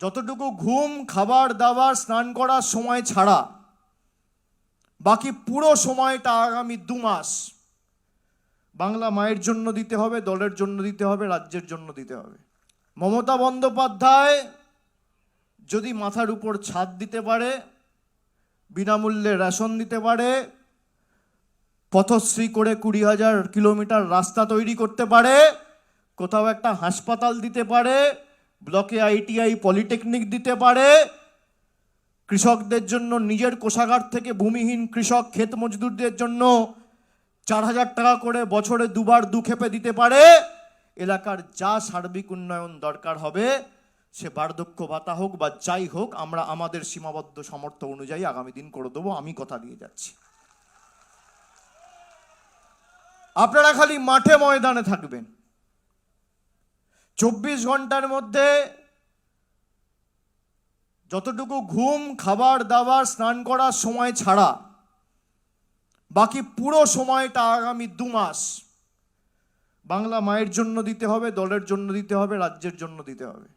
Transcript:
যতটুকু ঘুম, খাবার দাবার, স্নান করার সময় ছাড়া বাকি পুরো সময়টা আগামী 2 মাস বাংলা মায়ের জন্য দিতে হবে, দলের জন্য দিতে হবে, রাজ্যের জন্য দিতে হবে। মমতা বন্দ্যোপাধ্যায় যদি মাথার উপর ছাদ দিতে পারে, বিনামূল্যে রেশন দিতে পারে, পথশ্রী করে 20,000 কিলোমিটার রাস্তা তৈরি করতে পারে, কোথাও একটা হাসপাতাল দিতে পারে, ব্লকে ITI পলিটেকনিক দিতে পারে, কৃষকদের জন্য নিজের কোষাগার থেকে ভূমিহীন কৃষক ক্ষেত মজদুরদের জন্য 4,000 টাকা করে বছরে 2 বার 2 ক্ষেপে দিতে পারে, এলাকার যা সার্বিক উন্নয়ন দরকার হবে, সে বার্ধক্য ভাতা হোক বা যাই হোক, আমরা আমাদের সীমাবদ্ধ সামর্থ্য অনুযায়ী আগামী দিন করে দেবো, আমি কথা দিয়ে যাচ্ছি। আপনারা খালি মাঠে ময়দানে থাকবেন। 24 ঘন্টার মধ্যে যতটুকু ঘুম, খাবার দাবার, স্নান করার সময় ছাড়া বাকি পুরো সময়টা আগামী 2 মাস বাংলা মায়ের জন্য দিতে হবে, দলের জন্য দিতে হবে, রাজ্যের জন্য দিতে হবে।